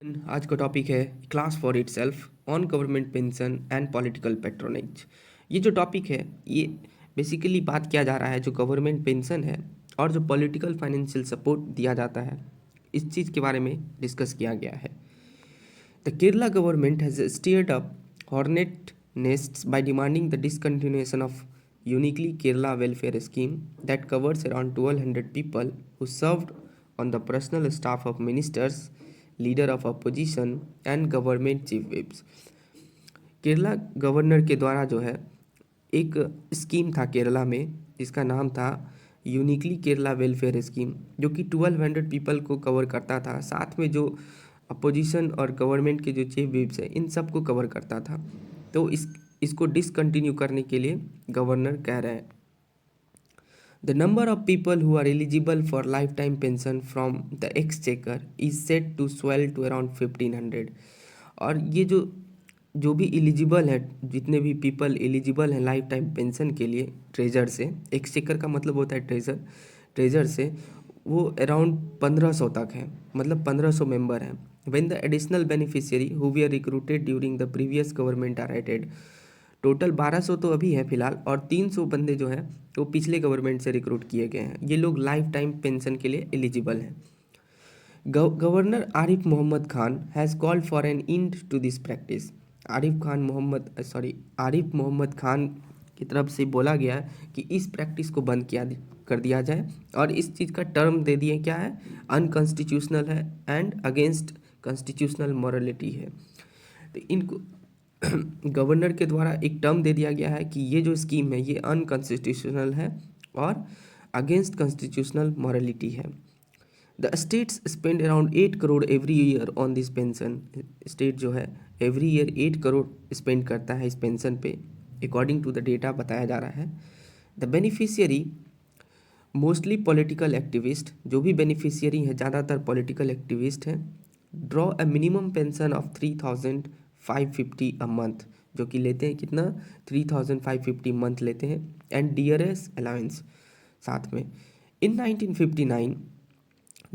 आज का टॉपिक है class for itself on government pension and political patronage. ये जो टॉपिक है ये बेसिकली बात किया जा रहा है जो गवर्नमेंट पेंशन है और जो पॉलिटिकल फाइनेंशियल सपोर्ट दिया जाता है इस चीज़ के बारे में डिस्कस किया गया है। The Kerala government has steered up hornet nests by demanding the discontinuation of uniquely Kerala welfare scheme that covers around 1200 people who served on the personal staff of ministers, leader of opposition and government chief whips। Kerala governor के द्वारा जो है एक scheme था केरला में जिसका नाम था यूनिकली केरला वेलफेयर स्कीम, जो कि 1200 पीपल को कवर करता था, साथ में जो अपोजिशन और गवर्नमेंट के जो चीफ व्हिप्स हैं इन सब को कवर करता था। तो इसको डिसकंटिन्यू करने के लिए गवर्नर कह रहे हैं। The number of people who are eligible for lifetime pension from the exchequer is set to swell to around 1500। और ये जो भी एलिजिबल है, जितने भी पीपल एलिजिबल हैं लाइफ टाइम पेंशन के लिए ट्रेजर से, एक्सचेकर का मतलब होता है ट्रेजर से, वो अराउंड 1500 तक है, मतलब 1500 मेंबर हैं। When the additional beneficiary who we are recruited during the previous government are added, total 1200 तो अभी है फिलहाल, और 300 बंदे जो हैं वो पिछले गवर्नमेंट से रिक्रूट किए गए हैं। ये लोग लाइफ टाइम पेंशन के लिए एलिजिबल हैं। Governor Arif Mohammad Khan has called for an end to this practice. Arif Mohammad Khan की तरफ से बोला गया कि इस प्रैक्टिस को बंद कर दिया जाए, और इस चीज़ का टर्म दे दिए क्या है, अनकॉन्स्टिट्यूशनल है एंड अगेंस्ट कॉन्स्टिट्यूशनल मॉरलिटी है। तो इनको गवर्नर के द्वारा एक टर्म दे दिया गया है कि ये जो स्कीम है ये अनकॉन्स्टिट्यूशनल है और अगेंस्ट कॉन्स्टिट्यूशनल मॉरलिटी है। The states spend around 8 crore every year on this pension. State जो है एवरी ईयर 8 करोड़ स्पेंड करता है इस पेंशन पे, अकॉर्डिंग टू द डेटा बताया जा रहा है। The beneficiary mostly political activist, जो भी बेनिफिशियरी हैं ज़्यादातर पॉलिटिकल एक्टिविस्ट हैं, draw a minimum pension of 3550 a month, जो कि लेते हैं कितना, 3550 मंथ लेते हैं, एंड डीआरएस अलाउंस साथ में। In 1959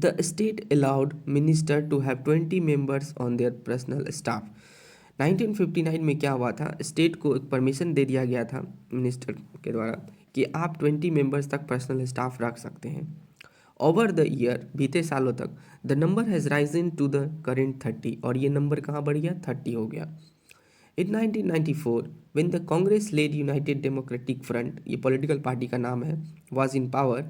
the state allowed minister to have 20 members on their personal staff. 1959 में क्या हुआ था, स्टेट को एक परमिशन दे दिया गया था मिनिस्टर के द्वारा कि आप 20 मेंबर्स तक पर्सनल स्टाफ रख सकते हैं। ओवर द ईयर, बीते सालों तक, the number has risen to the current 30, और ये नंबर कहाँ बढ़ गया, 30 हो गया। In 1994 when the Congress led United Democratic Front, ये पॉलिटिकल पार्टी का नाम है, was in power,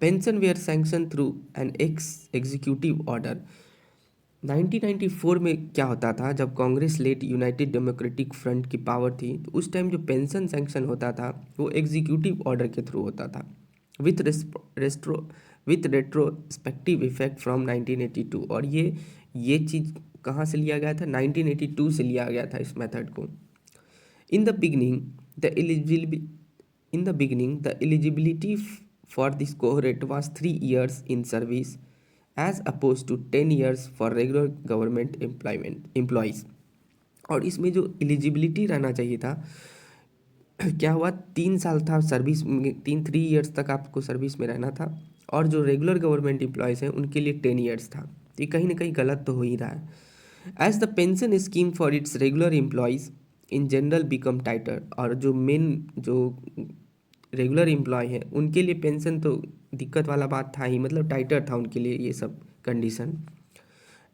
pension were sanctioned through an executive order. 1994 में क्या होता था, जब कांग्रेस लेड यूनाइटेड डेमोक्रेटिक फ्रंट की पावर थी, तो उस टाइम जो पेंशन सैंक्शन होता था वो एग्जीक्यूटिव ऑर्डर के थ्रू होता था, विथ रेट्रोस्पेक्टिव इफेक्ट फ्रॉम 1982। और ये चीज़ कहाँ से लिया गया था, 1982 से लिया गया था इस मेथड को। In the beginning the eligibility for this cohort was 3 years in service as oppose to 10 years for regular government employees. और इसमें जो एलिजिबिलिटी रहना चाहिए था, क्या हुआ, 3 साल था सर्विस में, 3 years तक आपको सर्विस में रहना था, और जो रेगुलर गवर्नमेंट एम्प्लॉयज़ हैं उनके लिए 10 years था। तो ये कहीं ना कहीं गलत तो हो ही रहा है। As the pension scheme for its regular employees in general become tighter, और जो रेगुलर एम्प्लॉय हैं उनके लिए पेंशन तो दिक्कत वाला बात था ही, मतलब टाइटर था उनके लिए ये सब condition.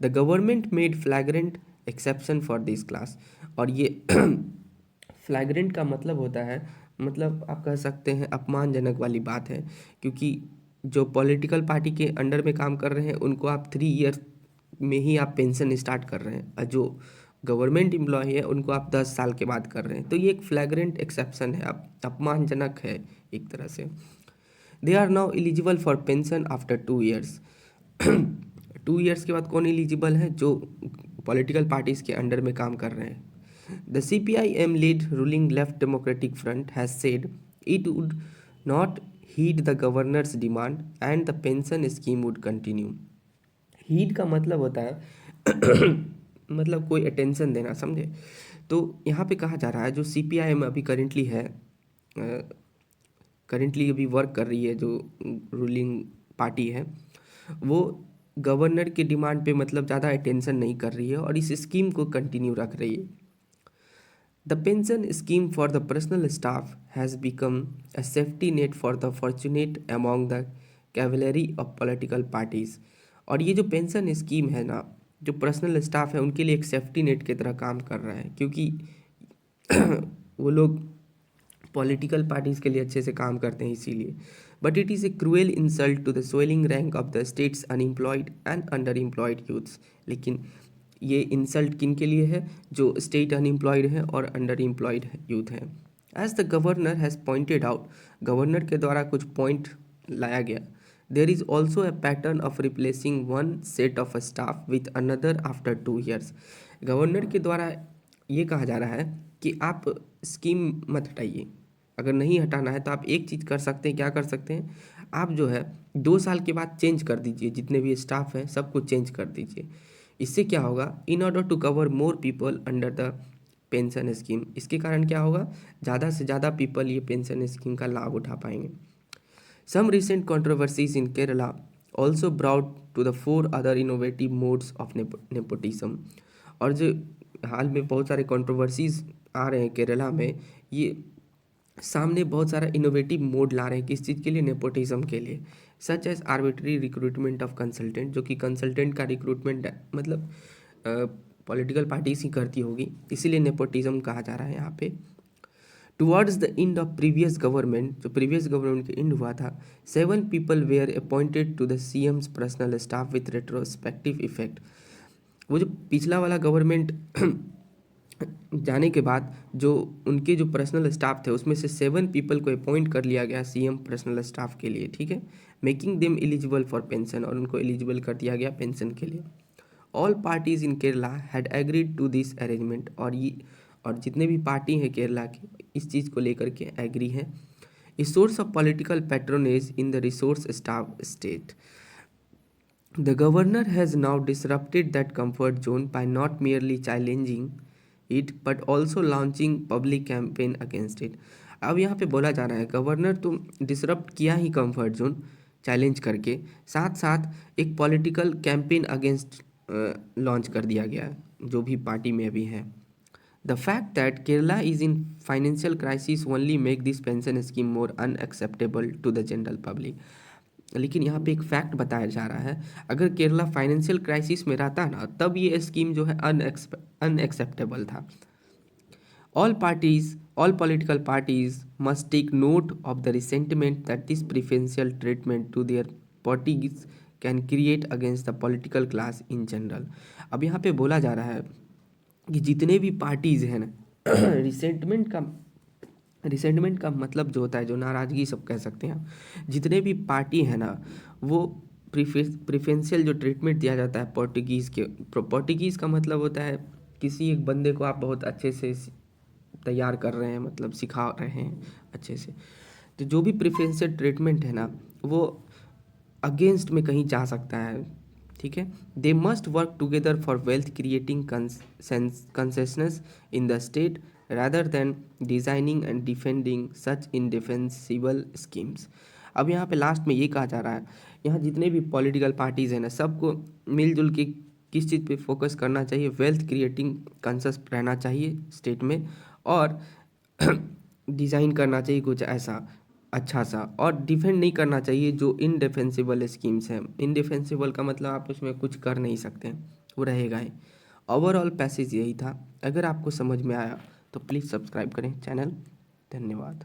The government made फ्लैग्रेंट exception for this class, और ये फ्लैग्रेंट का मतलब होता है, मतलब आप कह सकते हैं अपमानजनक वाली बात है, क्योंकि जो पॉलिटिकल पार्टी के अंडर में काम कर रहे हैं उनको आप 3 years में ही आप पेंशन स्टार्ट कर रहे हैं, और जो गवर्नमेंट एम्प्लॉय है उनको आप 10 साल के बाद कर रहे हैं। तो ये एक फ्लैग्रेंट एक्सेप्शन है, अपमानजनक है एक तरह से। They are now eligible for pension after 2 years। 2 years के बाद कौन एलिजिबल है, जो पॉलिटिकल पार्टीज़ के अंडर में काम कर रहे हैं। The CPIM lead ruling left democratic front has said it would not heed the governor's demand and the pension scheme would continue। Heed का मतलब होता है मतलब कोई अटेंशन देना, समझे। तो यहाँ पे कहा जा रहा है जो CPIM अभी करेंटली है, करेंटली अभी वर्क कर रही है, जो रूलिंग पार्टी है, वो गवर्नर की डिमांड पे मतलब ज़्यादा अटेंशन नहीं कर रही है और इस स्कीम को कंटिन्यू रख रही है। The pension scheme for the personal staff has become a safety net for the fortunate among the cavalry of political parties. और ये जो पेंशन स्कीम है ना, जो पर्सनल स्टाफ है उनके लिए एक सेफ्टी नेट की तरह काम कर रहा है, क्योंकि वो लोग पॉलिटिकल पार्टीज़ के लिए अच्छे से काम करते हैं इसीलिए। But it is a cruel insult to the swelling rank of the state's unemployed and underemployed youths. लेकिन ये इंसल्ट किन के लिए है? जो स्टेट अनएम्प्लॉयड है और अंडर एम्प्लॉयड यूथ है। As the governor has pointed out, governor के द्वारा कुछ पॉइंट लाया गया। There is also a pattern of replacing one set of staff with another after 2 years। Governor के द्वारा ये कहा जा रहा है कि आप स्कीम मत हटाइए, अगर नहीं हटाना है तो आप एक चीज़ कर सकते हैं। क्या कर सकते हैं? आप जो है 2 साल के बाद चेंज कर दीजिए, जितने भी स्टाफ हैं सबको चेंज कर दीजिए। इससे क्या होगा? In order to cover more people under the pension scheme, इसके कारण क्या होगा? ज़्यादा से ज़्यादा पीपल ये पेंशन स्कीम का लाभ उठा पाएंगे। Some recent controversies in Kerala also brought to the 4 other innovative modes of nepotism. और जो हाल में बहुत सारे कंट्रोवर्सीज आ रहे हैं केरला में, ये सामने बहुत सारा इनोवेटिव मोड ला रहे हैं। किस चीज़ के लिए? नेपोटिज्म के लिए। Such as arbitrary recruitment of consultant, जो कि कंसल्टेंट का रिक्रूटमेंट मतलब पॉलिटिकल पार्टीज ही करती होगी, इसीलिए नेपोटिज्म कहा जा रहा है यहाँ पे। Towards the end of previous government, जो प्रीवियस गवर्नमेंट के एंड हुआ था, 7 people were appointed to the CM's personal staff with retrospective effect. वो जो पिछला वाला गवर्नमेंट जाने के बाद जो उनके जो पर्सनल स्टाफ थे उसमें से 7 पीपल को अपॉइंट कर लिया गया CM पर्सनल स्टाफ के लिए, ठीक है, making them eligible for pension, और उनको एलिजिबल कर दिया गया पेंशन के लिए। All parties in Kerala had agreed to this arrangement, और जितने भी पार्टी हैं केरला की इस चीज़ को लेकर के एग्री हैं। A source of political patronage in the resource staff state. The governor has now disrupted that comfort zone by not merely challenging it but also launching public campaign against it। अब यहाँ पे बोला जा रहा है governor तो disrupt किया ही comfort zone challenge करके, साथ साथ एक पॉलिटिकल कैंपेन अगेंस्ट लॉन्च कर दिया गया है जो भी पार्टी में अभी है। The fact that Kerala is in financial crisis only make this pension scheme more unacceptable to the general public। लेकिन यहाँ पे एक फैक्ट बताया जा रहा है, अगर केरला फाइनेंशियल क्राइसिस में रहता ना तब ये स्कीम जो है अनएक्सेप्टेबल था। All political parties must take note of the resentment that this preferential treatment to their parties can create against the political class in general. अब यहाँ पे बोला जा रहा है कि जितने भी पार्टीज़ हैं ना रिसेंटमेंट का मतलब जो होता है, जो नाराज़गी सब कह सकते हैं, जितने भी पार्टी हैं ना वो प्रिफरेंशियल जो ट्रीटमेंट दिया जाता है पोर्टुगीज़ का मतलब होता है किसी एक बंदे को आप बहुत अच्छे से तैयार कर रहे हैं, मतलब सिखा रहे हैं अच्छे से, तो जो भी प्रिफरेंशियल ट्रीटमेंट है ना वो अगेंस्ट में कहीं जा सकता है, ठीक है। They must work together for wealth creating concessions in the state rather than designing and defending such indefensible schemes। अब यहाँ पे लास्ट में ये कहा जा रहा है, यहाँ जितने भी पॉलिटिकल पार्टीज़ हैं ना सबको मिलजुल के किस चीज़ पे फोकस करना चाहिए? वेल्थ क्रिएटिंग कंसेप्ट रहना चाहिए स्टेट में, और डिज़ाइन करना चाहिए कुछ ऐसा अच्छा सा, और डिफेंड नहीं करना चाहिए जो इनडिफेंसिबल स्कीम्स हैं। इनडिफेंसिबल का मतलब आप उसमें कुछ कर नहीं सकते, वो रहेगा ही। ओवरऑल पैसेज यही था। अगर आपको समझ में आया तो प्लीज़ सब्सक्राइब करें चैनल। धन्यवाद।